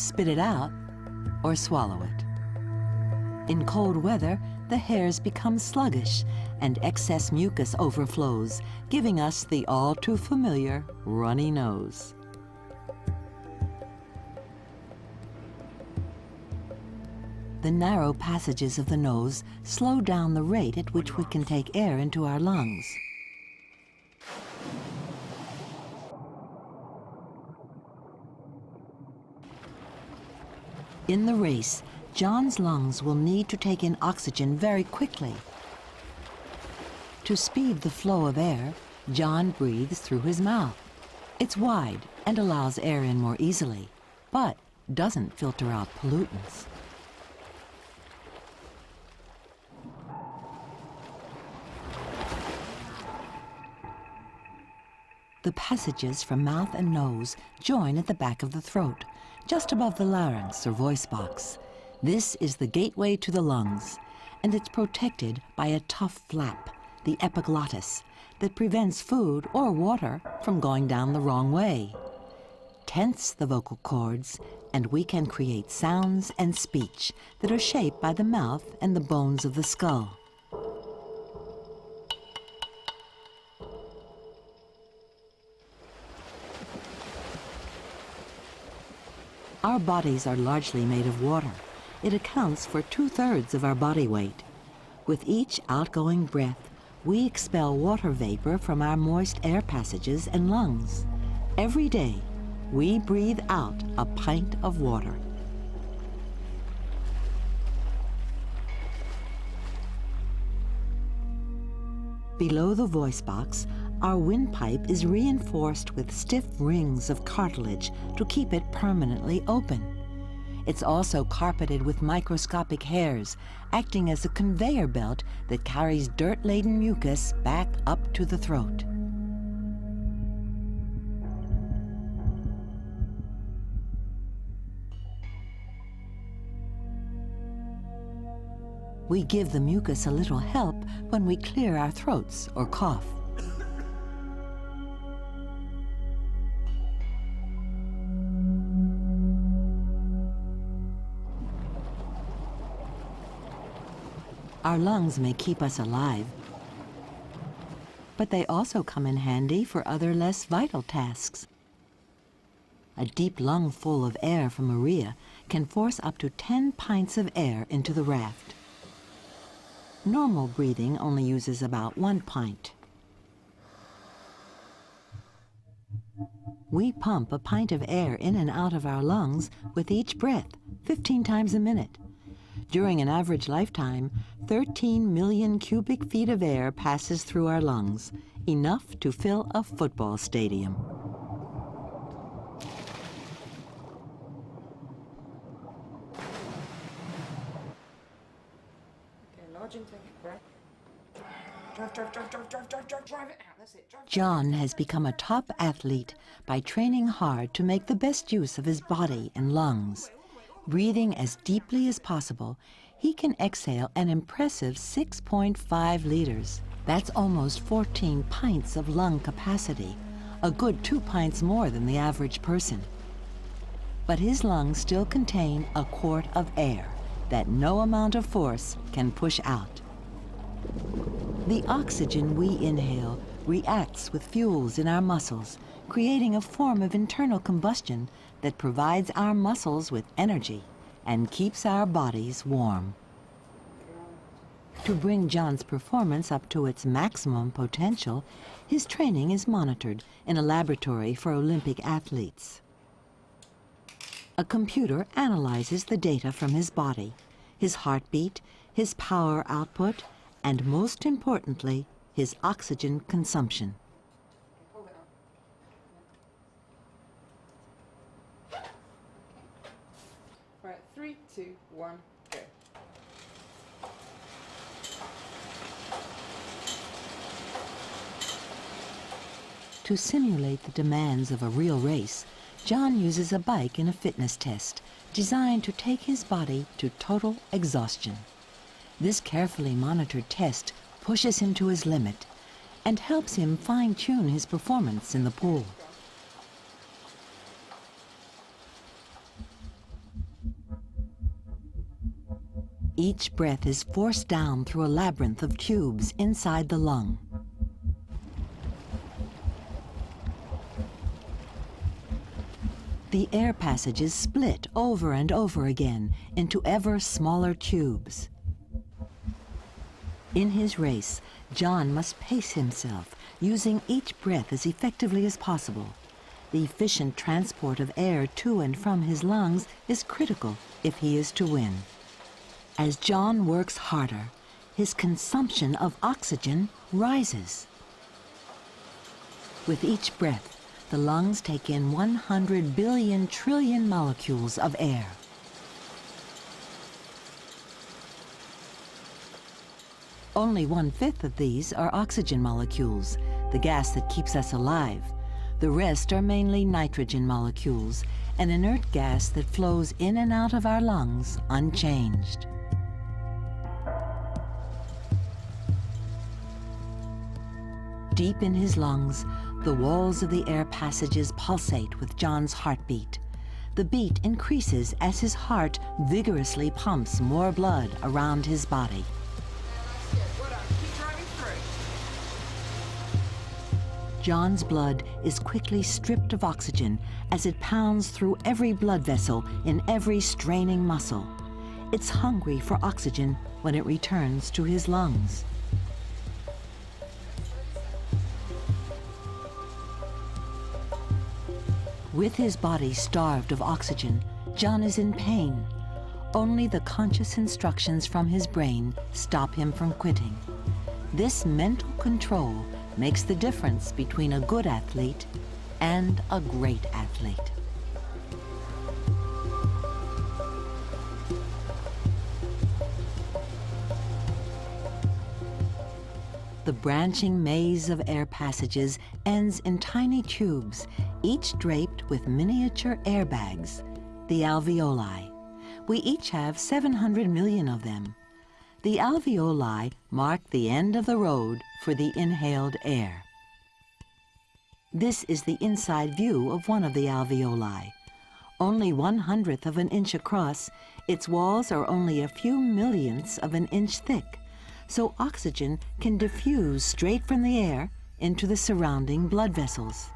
spit it out or swallow it. In cold weather, the hairs become sluggish and excess mucus overflows, giving us the all too familiar runny nose. The narrow passages of the nose slow down the rate at which we can take air into our lungs. In the race, John's lungs will need to take in oxygen very quickly. To speed the flow of air, John breathes through his mouth. It's wide and allows air in more easily, but doesn't filter out pollutants. The passages from mouth and nose join at the back of the throat, just above the larynx or voice box. This is the gateway to the lungs, and it's protected by a tough flap, the epiglottis, that prevents food or water from going down the wrong way. Tense the vocal cords, and we can create sounds and speech that are shaped by the mouth and the bones of the skull. Our bodies are largely made of water. It accounts for 2/3 of our body weight. With each outgoing breath, we expel water vapor from our moist air passages and lungs. Every day, we breathe out a pint of water. Below the voice box, our windpipe is reinforced with stiff rings of cartilage to keep it permanently open. It's also carpeted with microscopic hairs, acting as a conveyor belt that carries dirt-laden mucus back up to the throat. We give the mucus a little help when we clear our throats or cough. Our lungs may keep us alive, but they also come in handy for other less vital tasks. A deep lung full of air from urea can force up to 10 pints of air into the raft. Normal breathing only uses about 1 pint. We pump a pint of air in and out of our lungs with each breath, 15 times a minute. During an average lifetime, 13 million cubic feet of air passes through our lungs, enough to fill a football stadium. John has become a top athlete by training hard to make the best use of his body and lungs. Breathing as deeply as possible, he can exhale an impressive 6.5 liters. That's almost 14 pints of lung capacity, a good 2 pints more than the average person. But his lungs still contain a quart of air that no amount of force can push out. The oxygen we inhale reacts with fuels in our muscles, creating a form of internal combustion that provides our muscles with energy and keeps our bodies warm. To bring John's performance up to its maximum potential, his training is monitored in a laboratory for Olympic athletes. A computer analyzes the data from his body, his heartbeat, his power output, and most importantly, his oxygen consumption. Right, 3, 2, 1, go. To simulate the demands of a real race, John uses a bike in a fitness test designed to take his body to total exhaustion. This carefully monitored test pushes him to his limit and helps him fine-tune his performance in the pool. Each breath is forced down through a labyrinth of tubes inside the lung. The air passages split over and over again into ever smaller tubes. In his race, John must pace himself, using each breath as effectively as possible. The efficient transport of air to and from his lungs is critical if he is to win. As John works harder, his consumption of oxygen rises. With each breath, the lungs take in 100 billion trillion molecules of air. Only 1/5 of these are oxygen molecules, the gas that keeps us alive. The rest are mainly nitrogen molecules, an inert gas that flows in and out of our lungs unchanged. Deep in his lungs, the walls of the air passages pulsate with John's heartbeat. The beat increases as his heart vigorously pumps more blood around his body. John's blood is quickly stripped of oxygen as it pounds through every blood vessel in every straining muscle. It's hungry for oxygen when it returns to his lungs. With his body starved of oxygen, John is in pain. Only the conscious instructions from his brain stop him from quitting. This mental control makes the difference between a good athlete and a great athlete. The branching maze of air passages ends in tiny tubes, each draped with miniature airbags, the alveoli. We each have 700 million of them. The alveoli mark the end of the road for the inhaled air. This is the inside view of one of the alveoli. Only 1/100th of an inch across, its walls are only a few millionths of an inch thick, so oxygen can diffuse straight from the air into the surrounding blood vessels.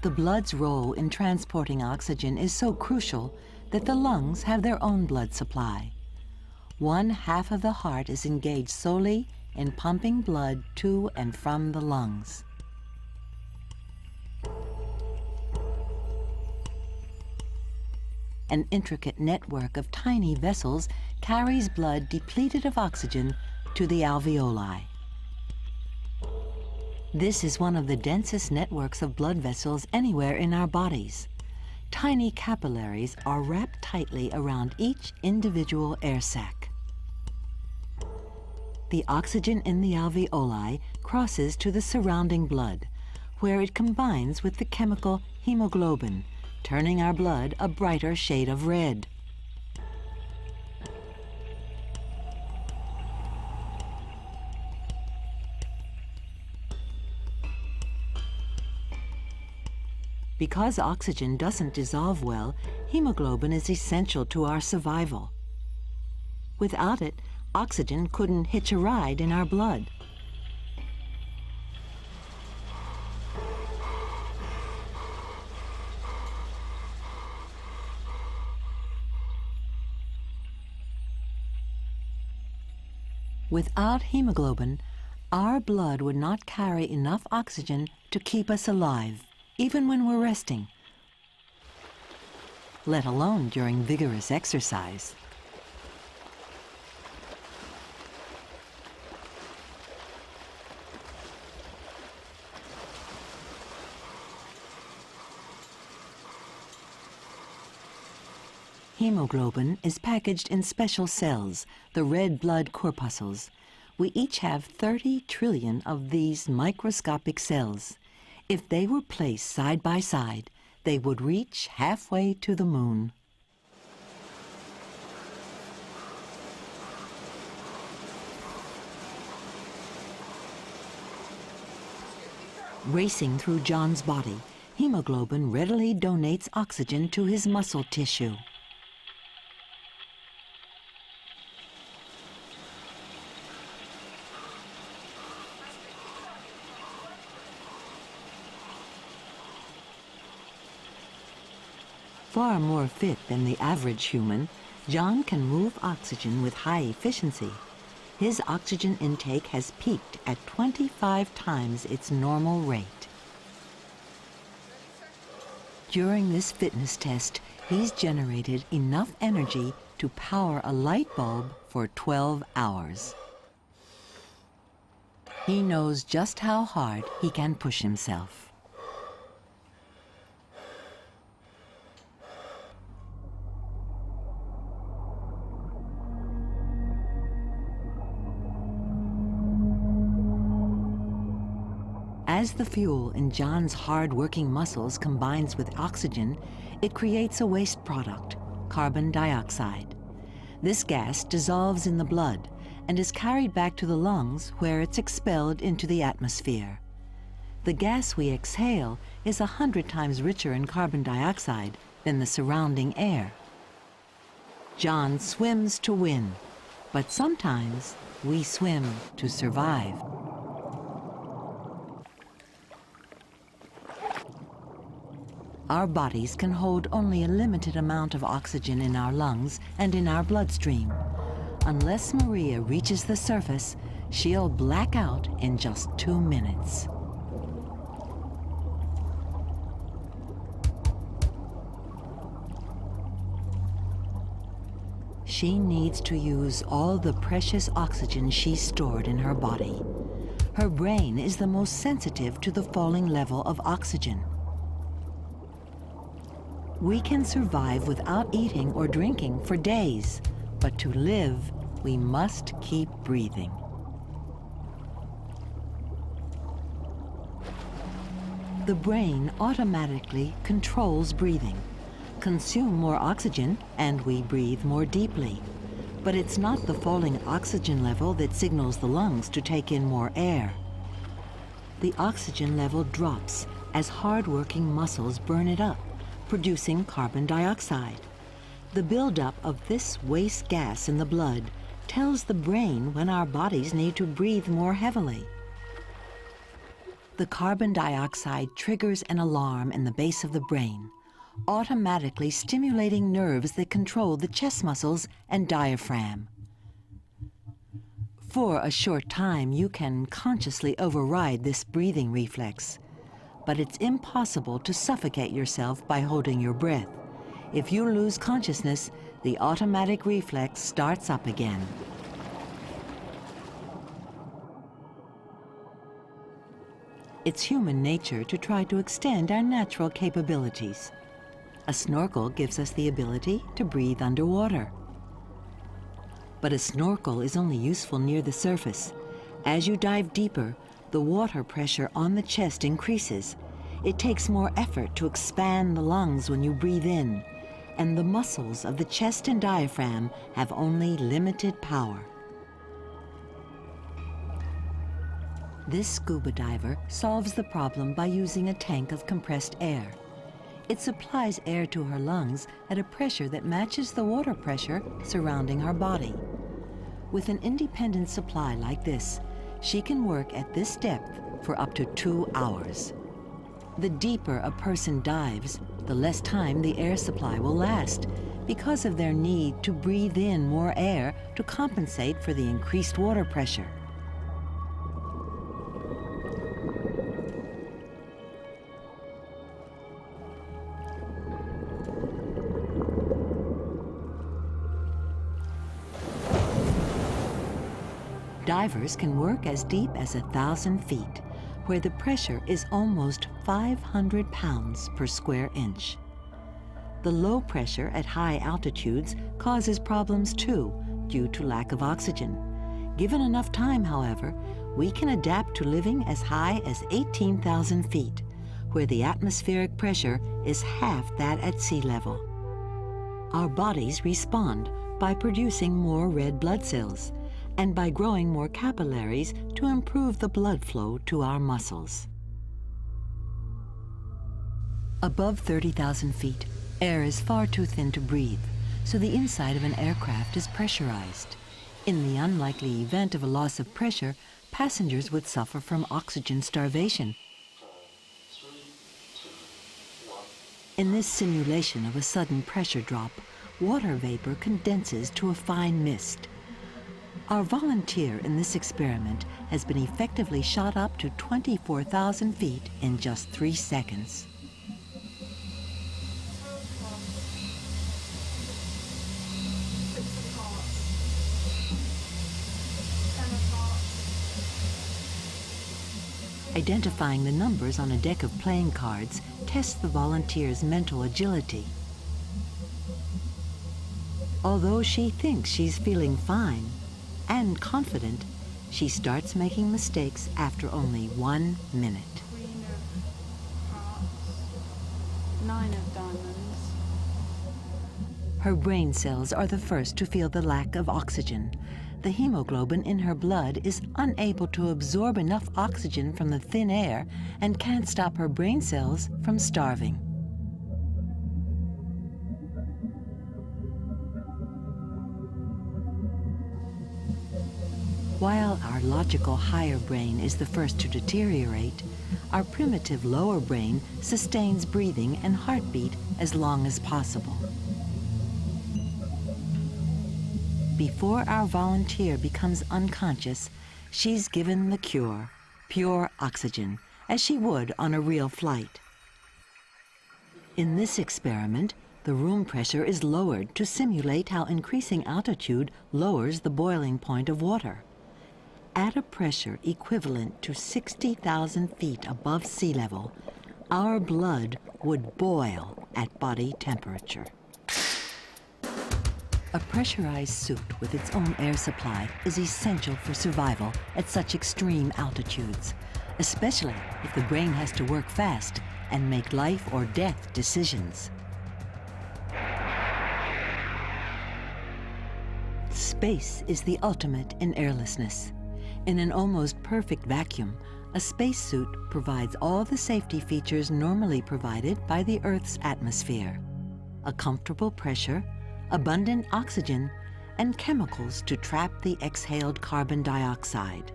The blood's role in transporting oxygen is so crucial that the lungs have their own blood supply. 1/2 of the heart is engaged solely in pumping blood to and from the lungs. An intricate network of tiny vessels carries blood depleted of oxygen to the alveoli. This is one of the densest networks of blood vessels anywhere in our bodies. Tiny capillaries are wrapped tightly around each individual air sac. The oxygen in the alveoli crosses to the surrounding blood, where it combines with the chemical hemoglobin, turning our blood a brighter shade of red. Because oxygen doesn't dissolve well, hemoglobin is essential to our survival. Without it, oxygen couldn't hitch a ride in our blood. Without hemoglobin, our blood would not carry enough oxygen to keep us alive, even when we're resting, let alone during vigorous exercise. Hemoglobin is packaged in special cells, the red blood corpuscles. We each have 30 trillion of these microscopic cells. If they were placed side by side, they would reach halfway to the moon. Racing through John's body, hemoglobin readily donates oxygen to his muscle tissue. Far more fit than the average human, John can move oxygen with high efficiency. His oxygen intake has peaked at 25 times its normal rate. During this fitness test, he's generated enough energy to power a light bulb for 12 hours. He knows just how hard he can push himself. As the fuel in John's hard-working muscles combines with oxygen, it creates a waste product, carbon dioxide. This gas dissolves in the blood and is carried back to the lungs, where it's expelled into the atmosphere. The gas we exhale is 100 times richer in carbon dioxide than the surrounding air. John swims to win, but sometimes we swim to survive. Our bodies can hold only a limited amount of oxygen in our lungs and in our bloodstream. Unless Maria reaches the surface, she'll black out in just 2 minutes. She needs to use all the precious oxygen she's stored in her body. Her brain is the most sensitive to the falling level of oxygen. We can survive without eating or drinking for days, but to live, we must keep breathing. The brain automatically controls breathing. Consume more oxygen and we breathe more deeply. But it's not the falling oxygen level that signals the lungs to take in more air. The oxygen level drops as hard-working muscles burn it up, producing carbon dioxide. The buildup of this waste gas in the blood tells the brain when our bodies need to breathe more heavily. The carbon dioxide triggers an alarm in the base of the brain, automatically stimulating nerves that control the chest muscles and diaphragm. For a short time, you can consciously override this breathing reflex, but it's impossible to suffocate yourself by holding your breath. If you lose consciousness, the automatic reflex starts up again. It's human nature to try to extend our natural capabilities. A snorkel gives us the ability to breathe underwater. But a snorkel is only useful near the surface. As you dive deeper, the water pressure on the chest increases. It takes more effort to expand the lungs when you breathe in, and the muscles of the chest and diaphragm have only limited power. This scuba diver solves the problem by using a tank of compressed air. It supplies air to her lungs at a pressure that matches the water pressure surrounding her body. With an independent supply like this, she can work at this depth for up to 2 hours. The deeper a person dives, the less time the air supply will last, because of their need to breathe in more air to compensate for the increased water pressure. Divers can work as deep as 1,000 feet, where the pressure is almost 500 pounds per square inch. The low pressure at high altitudes causes problems too, due to lack of oxygen. Given enough time, however, we can adapt to living as high as 18,000 feet, where the atmospheric pressure is half that at sea level. Our bodies respond by producing more red blood cells, and by growing more capillaries to improve the blood flow to our muscles. Above 30,000 feet, air is far too thin to breathe, so the inside of an aircraft is pressurized. In the unlikely event of a loss of pressure, passengers would suffer from oxygen starvation. In this simulation of a sudden pressure drop, water vapor condenses to a fine mist. Our volunteer in this experiment has been effectively shot up to 24,000 feet in just 3 seconds. Identifying the numbers on a deck of playing cards tests the volunteer's mental agility. Although she thinks she's feeling fine and confident, she starts making mistakes after only 1 minute. Queen of hearts. 9 of diamonds. Her brain cells are the first to feel the lack of oxygen. The hemoglobin in her blood is unable to absorb enough oxygen from the thin air and can't stop her brain cells from starving. While our logical higher brain is the first to deteriorate, our primitive lower brain sustains breathing and heartbeat as long as possible. Before our volunteer becomes unconscious, she's given the cure, pure oxygen, as she would on a real flight. In this experiment, the room pressure is lowered to simulate how increasing altitude lowers the boiling point of water. At a pressure equivalent to 60,000 feet above sea level, our blood would boil at body temperature. A pressurized suit with its own air supply is essential for survival at such extreme altitudes, especially if the brain has to work fast and make life or death decisions. Space is the ultimate in airlessness. In an almost perfect vacuum, a spacesuit provides all the safety features normally provided by the Earth's atmosphere: a comfortable pressure, abundant oxygen, and chemicals to trap the exhaled carbon dioxide.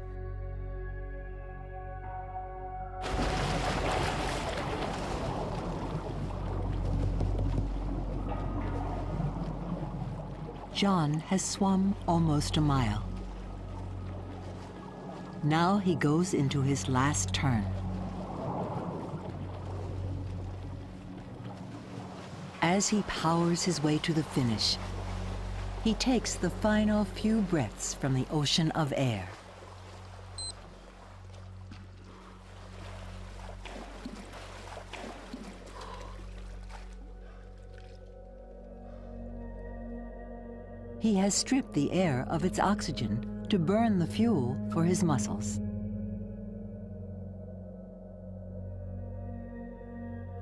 John has swum almost a mile. Now he goes into his last turn. As he powers his way to the finish, he takes the final few breaths from the ocean of air. He has stripped the air of its oxygen to burn the fuel for his muscles.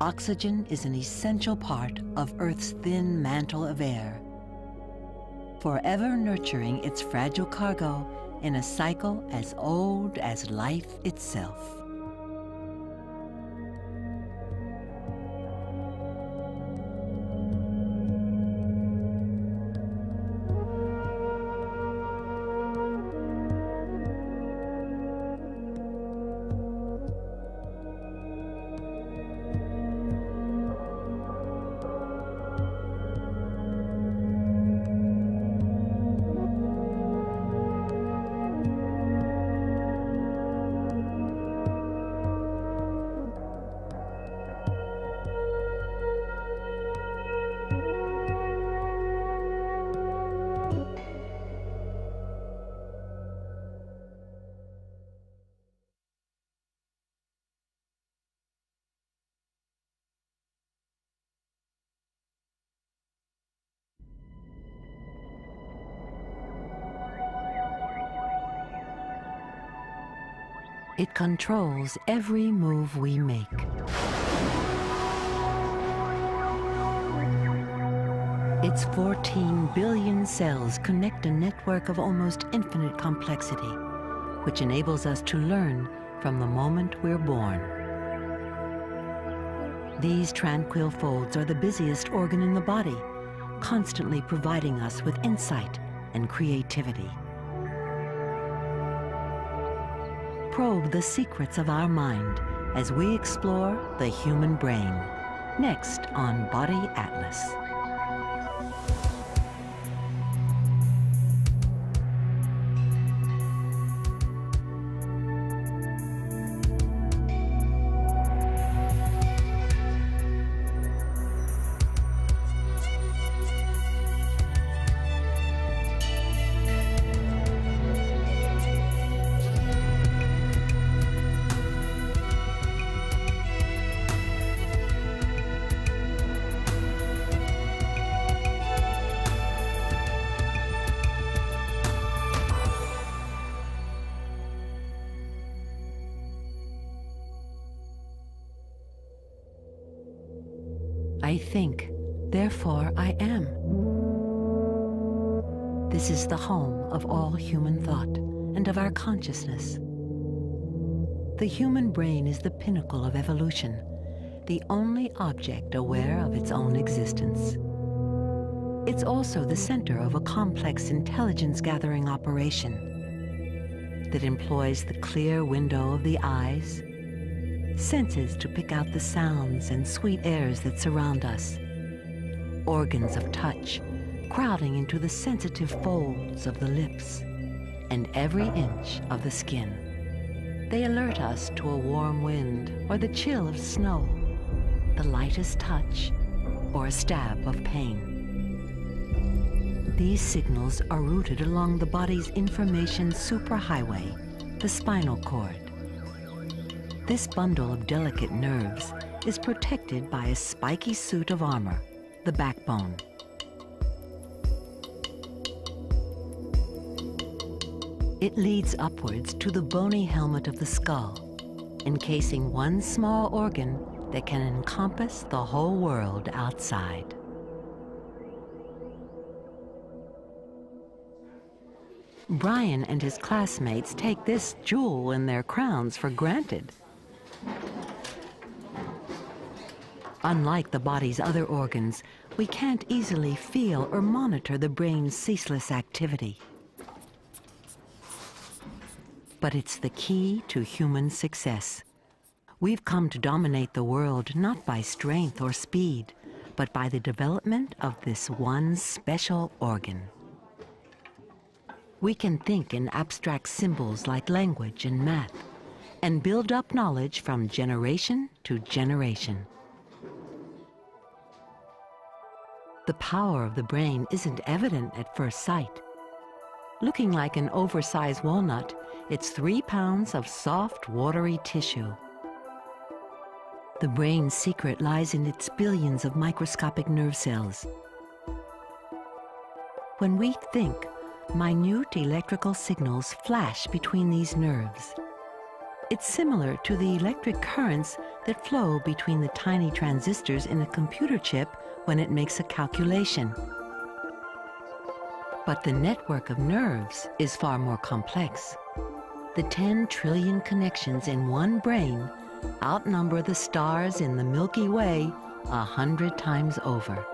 Oxygen is an essential part of Earth's thin mantle of air, forever nurturing its fragile cargo in a cycle as old as life itself. It controls every move we make. Its 14 billion cells connect a network of almost infinite complexity, which enables us to learn from the moment we're born. These tranquil folds are the busiest organ in the body, constantly providing us with insight and creativity. Probe the secrets of our mind as we explore the human brain, next on Body Atlas. I think, therefore I am. This is the home of all human thought and of our consciousness. The human brain is the pinnacle of evolution, the only object aware of its own existence. It's also the center of a complex intelligence-gathering operation that employs the clear window of the eyes, senses to pick out the sounds and sweet airs that surround us, organs of touch crowding into the sensitive folds of the lips, and every inch of the skin. They alert us to a warm wind or the chill of snow, the lightest touch or a stab of pain. These signals are routed along the body's information superhighway, the spinal cord. This bundle of delicate nerves is protected by a spiky suit of armor, the backbone. It leads upwards to the bony helmet of the skull, encasing one small organ that can encompass the whole world outside. Brian and his classmates take this jewel in their crowns for granted. Unlike the body's other organs, we can't easily feel or monitor the brain's ceaseless activity. But it's the key to human success. We've come to dominate the world not by strength or speed, but by the development of this one special organ. We can think in abstract symbols like language and math, and build up knowledge from generation to generation. The power of the brain isn't evident at first sight. Looking like an oversized walnut, it's 3 pounds of soft, watery tissue. The brain's secret lies in its billions of microscopic nerve cells. When we think, minute electrical signals flash between these nerves. It's similar to the electric currents that flow between the tiny transistors in a computer chip when it makes a calculation. But the network of nerves is far more complex. The 10 trillion connections in one brain outnumber the stars in the Milky Way 100 times over.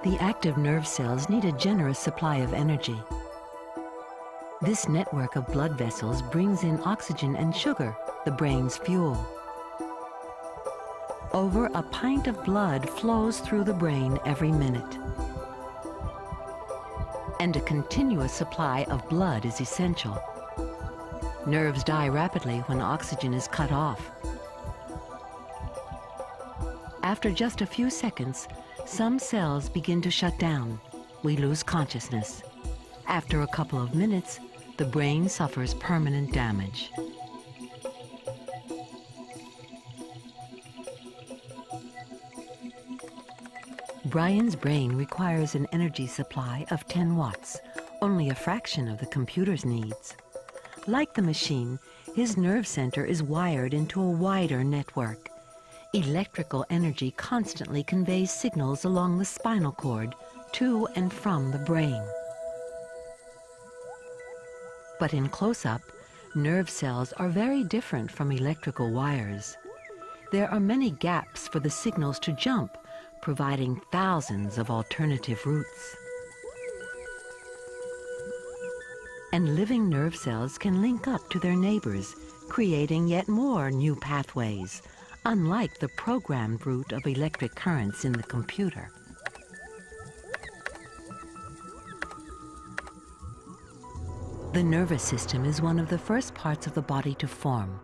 The active nerve cells need a generous supply of energy. This network of blood vessels brings in oxygen and sugar, the brain's fuel. Over a pint of blood flows through the brain every minute. And a continuous supply of blood is essential. Nerves die rapidly when oxygen is cut off. After just a few seconds, some cells begin to shut down. We lose consciousness. After a couple of minutes, the brain suffers permanent damage. Brian's brain requires an energy supply of 10 watts, only a fraction of the computer's needs. Like the machine, his nerve center is wired into a wider network. Electrical energy constantly conveys signals along the spinal cord to and from the brain. But in close-up, nerve cells are very different from electrical wires. there are many gaps for the signals to jump, providing thousands of alternative routes. And living nerve cells can link up to their neighbors, creating yet more new pathways, unlike the programmed route of electric currents in the computer. The nervous system is one of the first parts of the body to form.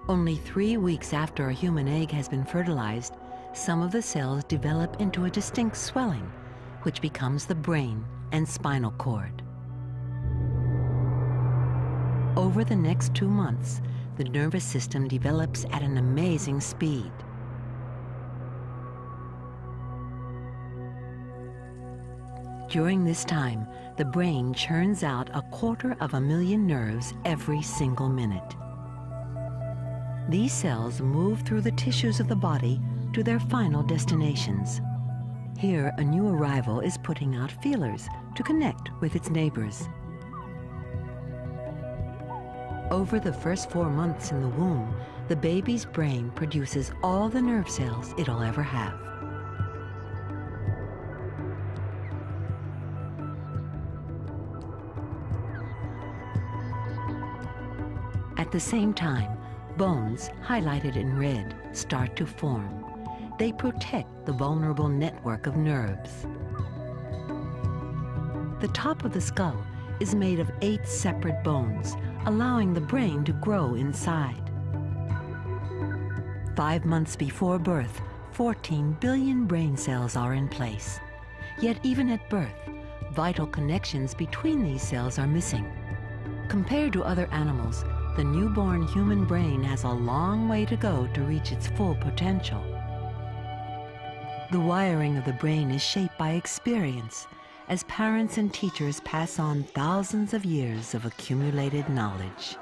Only 3 weeks after a human egg has been fertilized, some of the cells develop into a distinct swelling, which becomes the brain and spinal cord. Over the next 2 months, the nervous system develops at an amazing speed. During this time, the brain churns out 250,000 nerves every single minute. These cells move through the tissues of the body to their final destinations. Here, a new arrival is putting out feelers to connect with its neighbors. Over the first 4 months in the womb, the baby's brain produces all the nerve cells it'll ever have. At the same time, bones, highlighted in red, start to form. They protect the vulnerable network of nerves. The top of the skull is made of 8 separate bones, allowing the brain to grow inside. 5 months before birth, 14 billion brain cells are in place. Yet even at birth, vital connections between these cells are missing. Compared to other animals, the newborn human brain has a long way to go to reach its full potential. The wiring of the brain is shaped by experience, as parents and teachers pass on thousands of years of accumulated knowledge.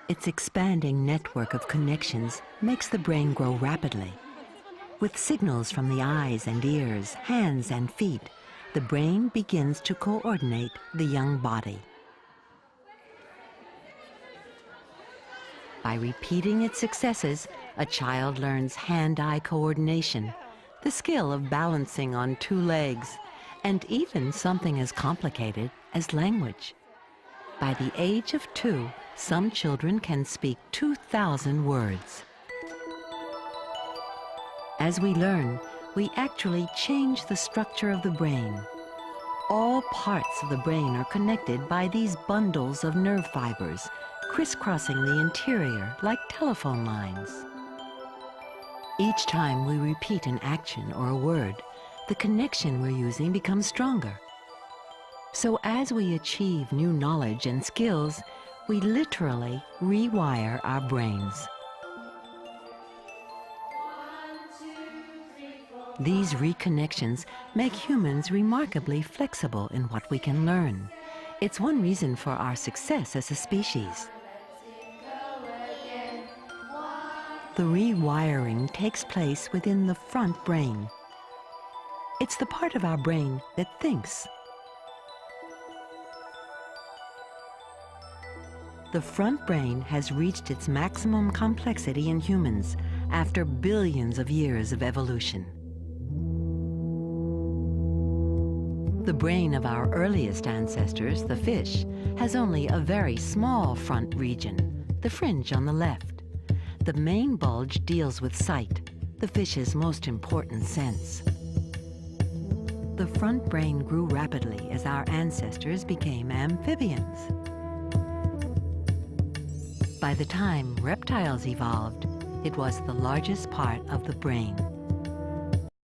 Its expanding network of connections makes the brain grow rapidly. With signals from the eyes and ears, hands and feet, the brain begins to coordinate the young body. By repeating its successes, a child learns hand-eye coordination, the skill of balancing on 2 legs, and even something as complicated as language. By the age of 2, some children can speak 2,000 words. As we learn, we actually change the structure of the brain. All parts of the brain are connected by these bundles of nerve fibers, crisscrossing the interior like telephone lines. Each time we repeat an action or a word, the connection we're using becomes stronger. So as we achieve new knowledge and skills, we literally rewire our brains. These reconnections make humans remarkably flexible in what we can learn. It's one reason for our success as a species. The rewiring takes place within the front brain. It's the part of our brain that thinks. The front brain has reached its maximum complexity in humans after billions of years of evolution. The brain of our earliest ancestors, the fish, has only a very small front region, the fringe on the left. The main bulge deals with sight, the fish's most important sense. The front brain grew rapidly as our ancestors became amphibians. By the time reptiles evolved, it was the largest part of the brain.